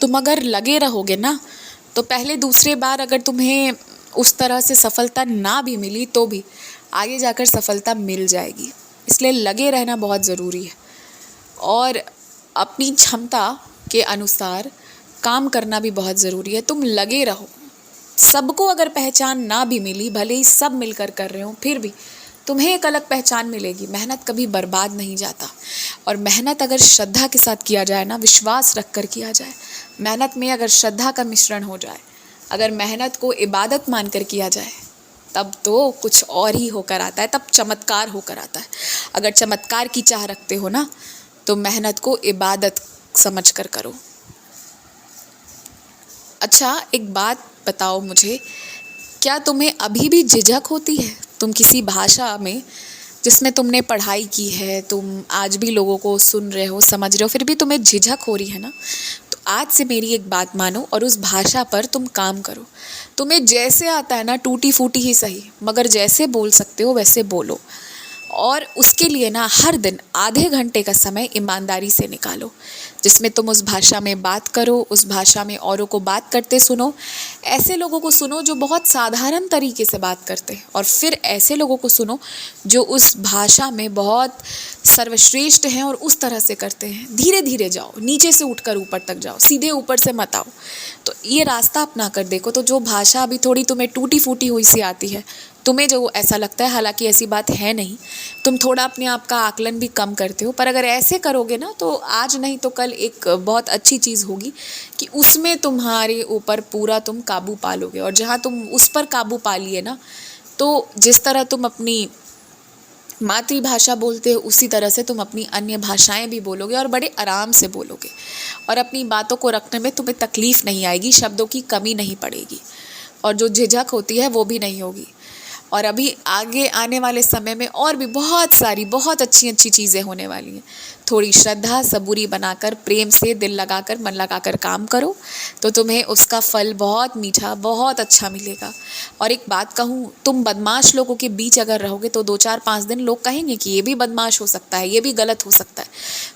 तुम अगर लगे रहोगे ना, तो पहले दूसरे बार अगर तुम्हें उस तरह से सफलता ना भी मिली तो भी आगे जाकर सफलता मिल जाएगी। इसलिए लगे रहना बहुत ज़रूरी है और अपनी क्षमता के अनुसार काम करना भी बहुत ज़रूरी है। तुम लगे रहो। सबको अगर पहचान ना भी मिली, भले ही सब मिलकर कर रहे हो, फिर भी तुम्हें एक अलग पहचान मिलेगी। मेहनत कभी बर्बाद नहीं जाता और मेहनत अगर श्रद्धा के साथ किया जाए ना, विश्वास रख कर किया जाए, मेहनत में अगर श्रद्धा का मिश्रण हो जाए, अगर मेहनत को इबादत मानकर किया जाए, तब तो कुछ और ही होकर आता है, तब चमत्कार होकर आता है। अगर चमत्कार की चाह रखते हो ना, तो मेहनत को इबादत समझ कर करो। अच्छा, एक बात बताओ मुझे, क्या तुम्हें अभी भी झिझक होती है? तुम किसी भाषा में जिसमें तुमने पढ़ाई की है, तुम आज भी लोगों को सुन रहे हो, समझ रहे हो, फिर भी तुम्हें झिझक हो रही है ना, तो आज से मेरी एक बात मानो और उस भाषा पर तुम काम करो। तुम्हें जैसे आता है ना, टूटी फूटी ही सही, मगर जैसे बोल सकते हो वैसे बोलो। और उसके लिए ना हर दिन आधे घंटे का समय ईमानदारी से निकालो, जिसमें तुम उस भाषा में बात करो, उस भाषा में औरों को बात करते सुनो। ऐसे लोगों को सुनो जो बहुत साधारण तरीके से बात करते हैं, और फिर ऐसे लोगों को सुनो जो उस भाषा में बहुत सर्वश्रेष्ठ हैं और उस तरह से करते हैं। धीरे धीरे जाओ, नीचे से उठकर ऊपर तक जाओ, सीधे ऊपर से मत आओ। तो ये रास्ता अपना कर देखो। तो जो भाषा अभी थोड़ी तुम्हें टूटी फूटी हुई सी आती है, तुम्हें जो ऐसा लगता है, हालांकि ऐसी बात है नहीं, तुम थोड़ा अपने आप का आकलन भी कम करते हो, पर अगर ऐसे करोगे ना, तो आज नहीं तो कल एक बहुत अच्छी चीज़ होगी कि उसमें तुम्हारे ऊपर पूरा तुम काबू पा लोगे। और जहाँ तुम उस पर काबू पा लिए ना, तो जिस तरह तुम अपनी मातृभाषा बोलते हो, उसी तरह से तुम अपनी अन्य भाषाएं भी बोलोगे और बड़े आराम से बोलोगे, और अपनी बातों को रखने में तुम्हें तकलीफ नहीं आएगी, शब्दों की कमी नहीं पड़ेगी, और जो झिझक होती है वो भी नहीं होगी। और अभी आगे आने वाले समय में और भी बहुत सारी बहुत अच्छी अच्छी चीज़ें होने वाली हैं। थोड़ी श्रद्धा सबूरी बनाकर, प्रेम से दिल लगाकर, मन लगाकर काम करो, तो तुम्हें उसका फल बहुत मीठा, बहुत अच्छा मिलेगा। और एक बात कहूँ, तुम बदमाश लोगों के बीच अगर रहोगे तो 2 4 5 दिन लोग कहेंगे कि ये भी बदमाश हो सकता है, ये भी गलत हो सकता है।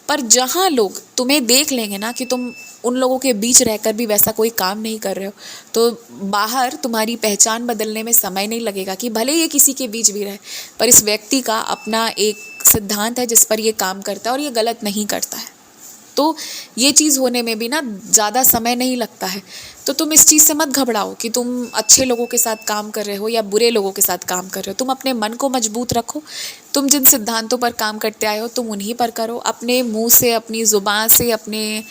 पर जहाँ लोग तुम्हें देख लेंगे ना कि तुम उन लोगों के बीच रहकर भी वैसा कोई काम नहीं कर रहे हो, तो बाहर तुम्हारी पहचान बदलने में समय नहीं लगेगा कि भले ये किसी के बीच भी रहे, पर इस व्यक्ति का अपना एक सिद्धांत है जिस पर ये काम करता है और ये गलत नहीं करता है। तो ये चीज़ होने में भी ना ज़्यादा समय नहीं लगता है। तो तुम इस चीज़ से मत घबराओ कि तुम अच्छे लोगों के साथ काम कर रहे हो या बुरे लोगों के साथ काम कर रहे हो। तुम अपने मन को मजबूत रखो, तुम जिन सिद्धांतों पर काम करते आए हो तुम उन्हीं पर करो। अपने मुंह से, अपनी ज़ुबान से, अपने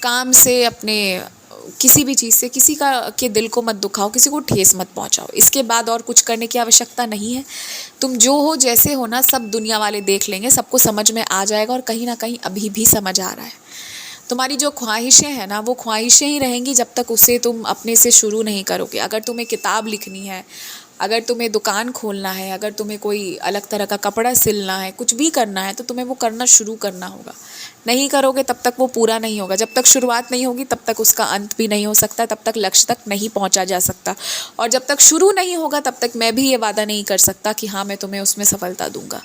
काम से, अपने किसी भी चीज़ से किसी का के दिल को मत दुखाओ, किसी को ठेस मत पहुंचाओ। इसके बाद और कुछ करने की आवश्यकता नहीं है। तुम जो हो, जैसे हो ना, सब दुनिया वाले देख लेंगे, सबको समझ में आ जाएगा, और कहीं ना कहीं अभी भी समझ आ रहा है। तुम्हारी जो ख्वाहिशें हैं ना, वो ख्वाहिशें ही रहेंगी जब तक उसे तुम अपने से शुरू नहीं करोगे। अगर तुम्हें किताब लिखनी है, अगर तुम्हें दुकान खोलना है, अगर तुम्हें कोई अलग तरह का कपड़ा सिलना है, कुछ भी करना है, तो तुम्हें वो करना शुरू करना होगा। नहीं करोगे तब तक वो पूरा नहीं होगा। जब तक शुरुआत नहीं होगी तब तक उसका अंत भी नहीं हो सकता, तब तक लक्ष्य तक नहीं पहुंचा जा सकता। और जब तक शुरू नहीं होगा तब तक मैं भी ये वादा नहीं कर सकता कि हाँ मैं तुम्हें उसमें सफलता दूंगा।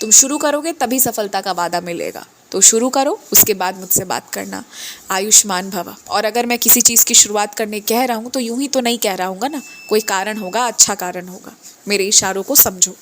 तुम शुरू करोगे तभी सफलता का वादा मिलेगा। तो शुरू करो, उसके बाद मुझसे बात करना। आयुष्मान भव। और अगर मैं किसी चीज़ की शुरुआत करने कह रहा हूँ तो यूं ही तो नहीं कह रहा हूँगा ना, कोई कारण होगा, अच्छा कारण होगा। मेरे इशारों को समझो।